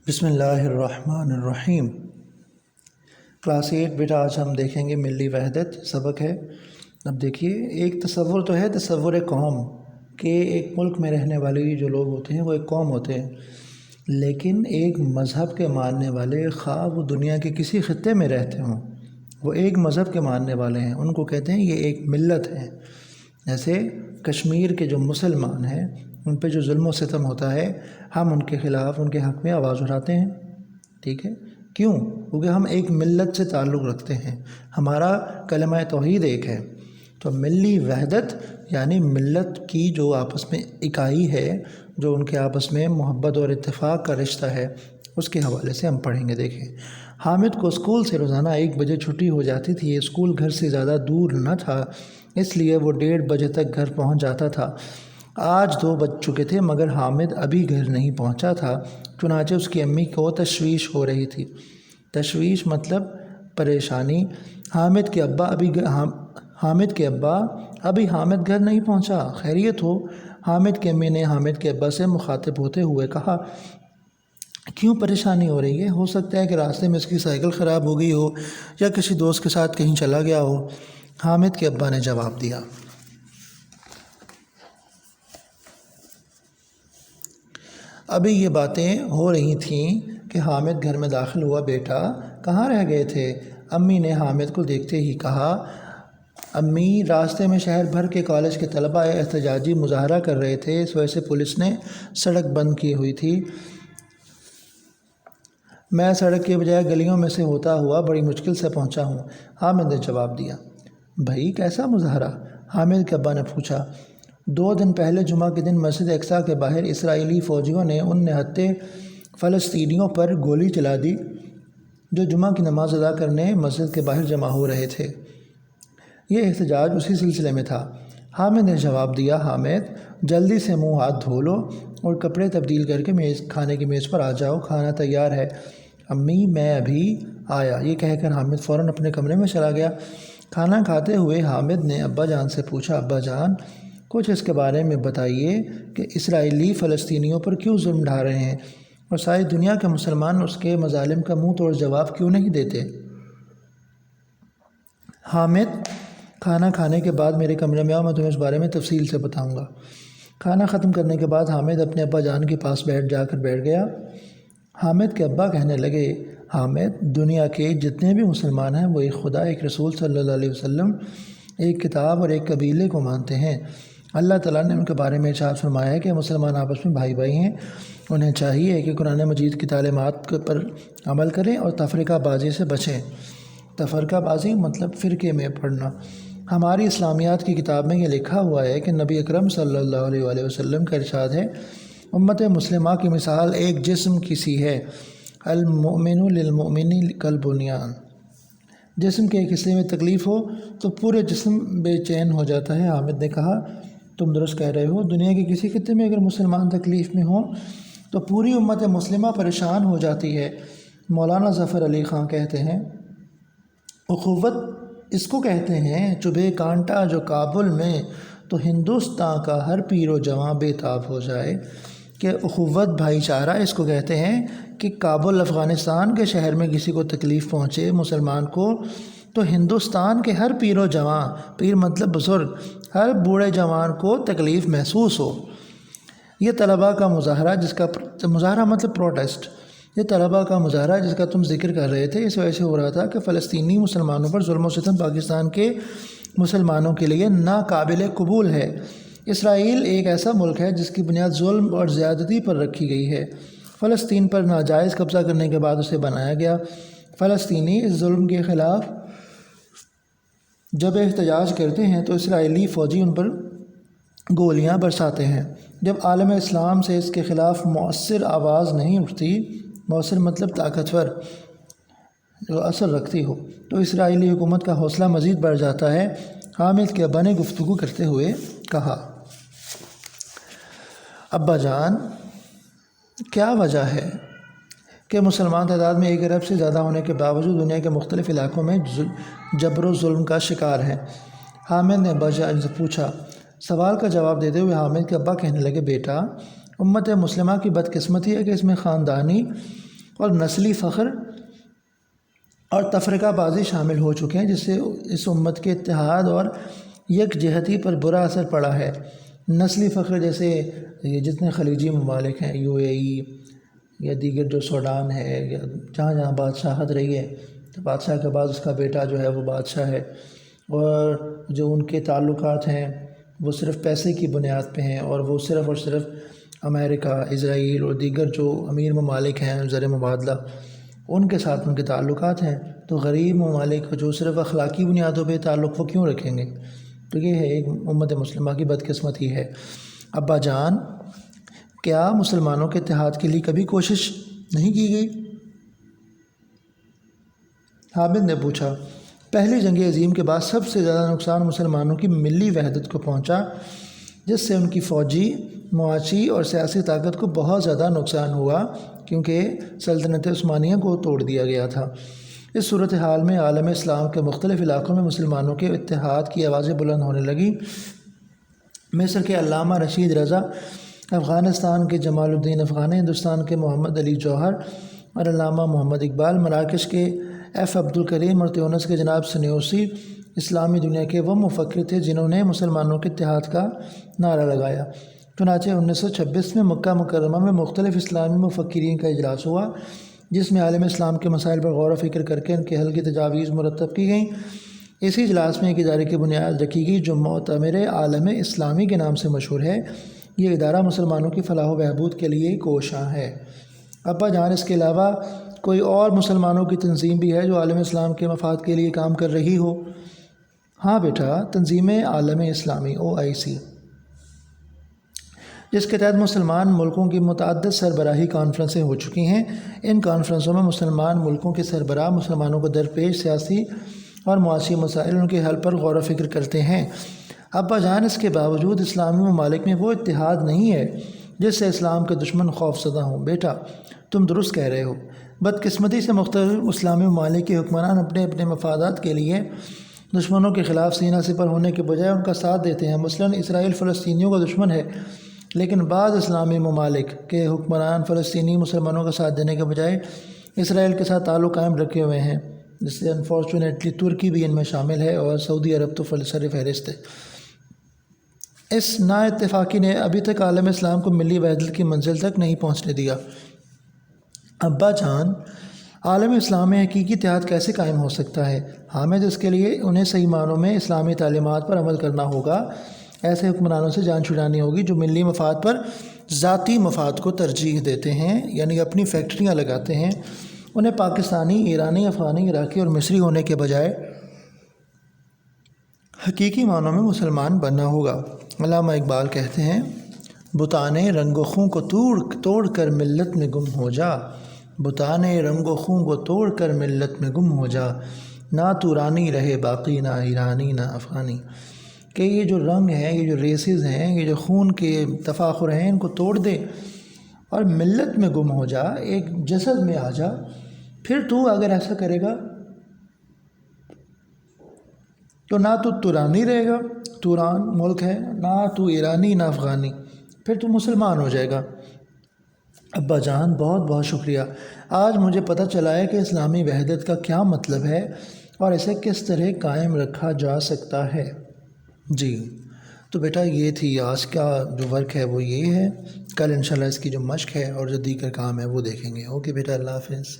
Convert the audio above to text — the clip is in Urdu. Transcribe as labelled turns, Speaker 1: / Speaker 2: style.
Speaker 1: بسم اللہ الرحمن الرحیم۔ کلاس 8 بیٹا آج ہم دیکھیں گے ملی وحدت سبق ہے۔ اب دیکھیے، ایک تصور تو ہے تصور قوم کہ ایک ملک میں رہنے والے جو لوگ ہوتے ہیں وہ ایک قوم ہوتے ہیں، لیکن ایک مذہب کے ماننے والے خواہ وہ دنیا کے کسی خطے میں رہتے ہوں، وہ ایک مذہب کے ماننے والے ہیں، ان کو کہتے ہیں یہ ایک ملت ہے۔ جیسے کشمیر کے جو مسلمان ہیں ان پہ جو ظلم و ستم ہوتا ہے، ہم ان کے خلاف ان کے حق میں آواز اٹھاتے ہیں، ٹھیک ہے؟ کیوں؟ کیونکہ ہم ایک ملت سے تعلق رکھتے ہیں، ہمارا کلمہ توحید ایک ہے۔ تو ملی وحدت یعنی ملت کی جو آپس میں اکائی ہے، جو ان کے آپس میں محبت اور اتفاق کا رشتہ ہے، اس کے حوالے سے ہم پڑھیں گے۔ دیکھیں، حامد کو اسکول سے روزانہ 1 بجے چھٹی ہو جاتی تھی۔ یہ اسکول گھر سے زیادہ دور نہ تھا، اس لیے وہ 1:30 بجے تک گھر پہنچ جاتا تھا۔ آج 2 بج چکے تھے مگر حامد ابھی گھر نہیں پہنچا تھا، چنانچہ اس کی امی کو تشویش ہو رہی تھی۔ تشویش مطلب پریشانی۔ حامد کے ابا ابھی حامد گھر نہیں پہنچا، خیریت ہو؟ حامد کی امی نے حامد کے ابا سے مخاطب ہوتے ہوئے کہا، کیوں پریشانی ہو رہی ہے؟ ہو سکتا ہے کہ راستے میں اس کی سائیکل خراب ہو گئی ہو یا کسی دوست کے ساتھ کہیں چلا گیا ہو۔ حامد کے ابا نے جواب دیا، ابھی یہ باتیں ہو رہی تھیں کہ حامد گھر میں داخل ہوا۔ بیٹا کہاں رہ گئے تھے؟ امی نے حامد کو دیکھتے ہی کہا، امی راستے میں شہر بھر کے کالج کے طلباء احتجاجی مظاہرہ کر رہے تھے، اس وجہ سے پولیس نے سڑک بند کی ہوئی تھی۔ میں سڑک کے بجائے گلیوں میں سے ہوتا ہوا بڑی مشکل سے پہنچا ہوں، حامد نے جواب دیا۔ بھائی کیسا مظاہرہ؟ حامد کے ابا نے پوچھا۔ 2 دن پہلے جمعہ کے دن مسجد اقصیٰ کے باہر اسرائیلی فوجیوں نے ان نہتے فلسطینیوں پر گولی چلا دی جو جمعہ کی نماز ادا کرنے مسجد کے باہر جمع ہو رہے تھے۔ یہ احتجاج اسی سلسلے میں تھا، حامد نے جواب دیا۔ حامد جلدی سے منہ ہاتھ دھو لو اور کپڑے تبدیل کر کے کھانے کی میز پر آ جاؤ، کھانا تیار ہے۔ امی میں ابھی آیا، یہ کہہ کر حامد فوراً اپنے کمرے میں چلا گیا۔ کھانا کھاتے ہوئے حامد نے ابا جان سے پوچھا، ابا جان کچھ اس کے بارے میں بتائیے کہ اسرائیلی فلسطینیوں پر کیوں ظلم ڈھا رہے ہیں اور ساری دنیا کے مسلمان اس کے مظالم کا منہ توڑ جواب کیوں نہیں دیتے؟ حامد کھانا کھانے کے بعد میرے کمرے میں آؤ، میں تمہیں اس بارے میں تفصیل سے بتاؤں گا۔ کھانا ختم کرنے کے بعد حامد اپنے ابا جان کے پاس بیٹھ گیا۔ حامد کے ابا کہنے لگے، حامد دنیا کے جتنے بھی مسلمان ہیں وہ ایک خدا، ایک رسول صلی اللہ علیہ وسلم، ایک کتاب اور ایک قبیلے کو مانتے ہیں۔ اللہ تعالیٰ نے ان کے بارے میں ارشاد فرمایا ہے کہ مسلمان آپس میں بھائی بھائی ہیں، انہیں چاہیے کہ قرآن مجید کی تعلیمات پر عمل کریں اور تفرقہ بازی سے بچیں۔ تفرقہ بازی مطلب فرقے میں پڑھنا۔ ہماری اسلامیات کی کتاب میں یہ لکھا ہوا ہے کہ نبی اکرم صلی اللہ علیہ وسلم کا ارشاد ہے، امت مسلمہ کی مثال ایک جسم کی سی ہے، المؤمن للمؤمن کالبنیان۔ جسم کے ایک حصے میں تکلیف ہو تو پورے جسم بے چین ہو جاتا ہے۔ حامد نے کہا، تم درست کہہ رہے ہو، دنیا کے کسی خطے میں اگر مسلمان تکلیف میں ہوں تو پوری امت مسلمہ پریشان ہو جاتی ہے۔ مولانا ظفر علی خان کہتے ہیں، اخوت اس کو کہتے ہیں چبھے کانٹا جو کابل میں، تو ہندوستان کا ہر پیر و جواں بے تاب ہو جائے۔ کہ اخوت بھائی چارہ اس کو کہتے ہیں کہ کابل افغانستان کے شہر میں کسی کو تکلیف پہنچے مسلمان کو تو ہندوستان کے ہر پیر و جواں، پیر مطلب بزرگ، ہر بوڑھے جوان کو تکلیف محسوس ہو۔ یہ طلباء کا مظاہرہ، جس کا مظاہرہ مطلب پروٹیسٹ، یہ طلباء کا مظاہرہ جس کا تم ذکر کر رہے تھے، اس وجہ سے ہو رہا تھا کہ فلسطینی مسلمانوں پر ظلم و ستم پاکستان کے مسلمانوں کے لیے ناقابل قبول ہے۔ اسرائیل ایک ایسا ملک ہے جس کی بنیاد ظلم اور زیادتی پر رکھی گئی ہے۔ فلسطین پر ناجائز قبضہ کرنے کے بعد اسے بنایا گیا۔ فلسطینی اس ظلم کے خلاف جب احتجاج کرتے ہیں تو اسرائیلی فوجی ان پر گولیاں برساتے ہیں۔ جب عالم اسلام سے اس کے خلاف مؤثر آواز نہیں اٹھتی، مؤثر مطلب طاقتور، جو اثر رکھتی ہو، تو اسرائیلی حکومت کا حوصلہ مزید بڑھ جاتا ہے۔ حامد کے ابا نے گفتگو کرتے ہوئے کہا، ابا جان کیا وجہ ہے کہ مسلمان تعداد میں 1 ارب سے زیادہ ہونے کے باوجود دنیا کے مختلف علاقوں میں جبر و ظلم کا شکار ہیں؟ حامد نے ابا جان سے پوچھا۔ سوال کا جواب دیتے ہوئے حامد کے ابا کہنے لگے، بیٹا امت مسلمہ کی بدقسمتی ہے کہ اس میں خاندانی اور نسلی فخر اور تفرقہ بازی شامل ہو چکے ہیں، جس سے اس امت کے اتحاد اور یکجہتی پر برا اثر پڑا ہے۔ نسلی فخر جیسے یہ جتنے خلیجی ممالک ہیں، UAE یا دیگر جو سوڈان ہے، یا جہاں جہاں بادشاہت رہی ہے، تو بادشاہ کے بعد اس کا بیٹا جو ہے وہ بادشاہ ہے، اور جو ان کے تعلقات ہیں وہ صرف پیسے کی بنیاد پہ ہیں، اور وہ صرف اور صرف امریکہ، اسرائیل اور دیگر جو امیر ممالک ہیں زر مبادلہ، ان کے ساتھ ان کے تعلقات ہیں۔ تو غریب ممالک جو صرف اخلاقی بنیادوں پہ تعلق وہ کیوں رکھیں گے؟ تو یہ ہے ایک امت مسلمہ کی بدقسمتی ہے۔ ابا جان، کیا مسلمانوں کے اتحاد کے لیے کبھی کوشش نہیں کی گئی؟ حامد نے پوچھا۔ پہلی جنگ عظیم کے بعد سب سے زیادہ نقصان مسلمانوں کی ملی وحدت کو پہنچا، جس سے ان کی فوجی، معاشی اور سیاسی طاقت کو بہت زیادہ نقصان ہوا، کیونکہ سلطنت عثمانیہ کو توڑ دیا گیا تھا۔ اس صورتحال میں عالم اسلام کے مختلف علاقوں میں مسلمانوں کے اتحاد کی آوازیں بلند ہونے لگیں۔ مصر کے علامہ رشید رضا، افغانستان کے جمال الدین افغانی، ہندوستان کے محمد علی جوہر اور علامہ محمد اقبال، مراکش کے F عبد الکریم اور تیونس کے جناب سنیوسی اسلامی دنیا کے وہ مفکر تھے جنہوں نے مسلمانوں کے اتحاد کا نعرہ لگایا۔ چنانچہ 1926 میں مکہ مکرمہ میں مختلف اسلامی مفکرین کا اجلاس ہوا، جس میں عالم اسلام کے مسائل پر غور و فکر کر کے ان کے حل کی تجاویز مرتب کی گئیں۔ اسی اجلاس میں ایک ادارے کی بنیاد رکھی گئی جو معتمر عالم اسلامی کے نام سے مشہور ہے۔ یہ ادارہ مسلمانوں کی فلاح و بہبود کے لیے کوشاں ہے۔ ابا جان، اس کے علاوہ کوئی اور مسلمانوں کی تنظیم بھی ہے جو عالم اسلام کے مفاد کے لیے کام کر رہی ہو؟ ہاں بیٹا، تنظیم عالم اسلامی OIC، جس کے تحت مسلمان ملکوں کی متعدد سربراہی کانفرنسیں ہو چکی ہیں۔ ان کانفرنسوں میں مسلمان ملکوں کے سربراہ مسلمانوں کو درپیش سیاسی اور معاشی مسائل ان کے حل پر غور و فکر کرتے ہیں۔ ابا جان، اس کے باوجود اسلامی ممالک میں وہ اتحاد نہیں ہے جس سے اسلام کے دشمن خوف زدہ ہوں۔ بیٹا، تم درست کہہ رہے ہو۔ بدقسمتی سے مختلف اسلامی ممالک کے حکمران اپنے اپنے مفادات کے لیے دشمنوں کے خلاف سینہ سپر ہونے کے بجائے ان کا ساتھ دیتے ہیں۔ مثلاً اسرائیل فلسطینیوں کا دشمن ہے، لیکن بعض اسلامی ممالک کے حکمران فلسطینی مسلمانوں کا ساتھ دینے کے بجائے اسرائیل کے ساتھ تعلق قائم رکھے ہوئے ہیں، جس سے انفارچونیٹلی ترکی بھی ان میں شامل ہے، اور سعودی عرب تو سر فہرست ہے۔ اس نا اتفاقی نے ابھی تک عالم اسلام کو ملی وحدت کی منزل تک نہیں پہنچنے دیا۔ ابا جان، عالم اسلام میں حقیقی اتحاد کیسے قائم ہو سکتا ہے؟ حامد، اس کے لیے انہیں صحیح معنوں میں اسلامی تعلیمات پر عمل کرنا ہوگا۔ ایسے حکمرانوں سے جان چھڑانی ہوگی جو ملی مفاد پر ذاتی مفاد کو ترجیح دیتے ہیں، یعنی اپنی فیکٹریاں لگاتے ہیں۔ انہیں پاکستانی، ایرانی، افغانی، عراقی اور مصری ہونے کے بجائے حقیقی معنوں میں مسلمان بننا ہوگا۔ علامہ اقبال کہتے ہیں، بتانے رنگ و خوں کو توڑ کر ملت میں گم ہو جا، بتانے رنگ و خوں کو توڑ کر ملت میں گم ہو جا، نہ تو رانی رہے باقی، نہ ایرانی نہ افغانی۔ کہ یہ جو رنگ ہیں، یہ جو ریسز ہیں، یہ جو خون کے تفاخر ہیں، ان کو توڑ دے اور ملت میں گم ہو جا، ایک جسد میں آ جا۔ پھر تو اگر ایسا کرے گا تو نہ تو تورانی رہے گا، توران ملک ہے، نہ تو ایرانی نہ افغانی، پھر تو مسلمان ہو جائے گا۔ ابا جان، بہت بہت شکریہ۔ آج مجھے پتہ چلا ہے کہ اسلامی وحدت کا کیا مطلب ہے اور اسے کس طرح قائم رکھا جا سکتا ہے۔ جی، تو بیٹا یہ تھی آج کا جو ورک ہے وہ یہ ہے۔ کل انشاءاللہ اس کی جو مشق ہے اور جو دیگر کام ہے وہ دیکھیں گے۔ اوکے بیٹا، اللہ حافظ۔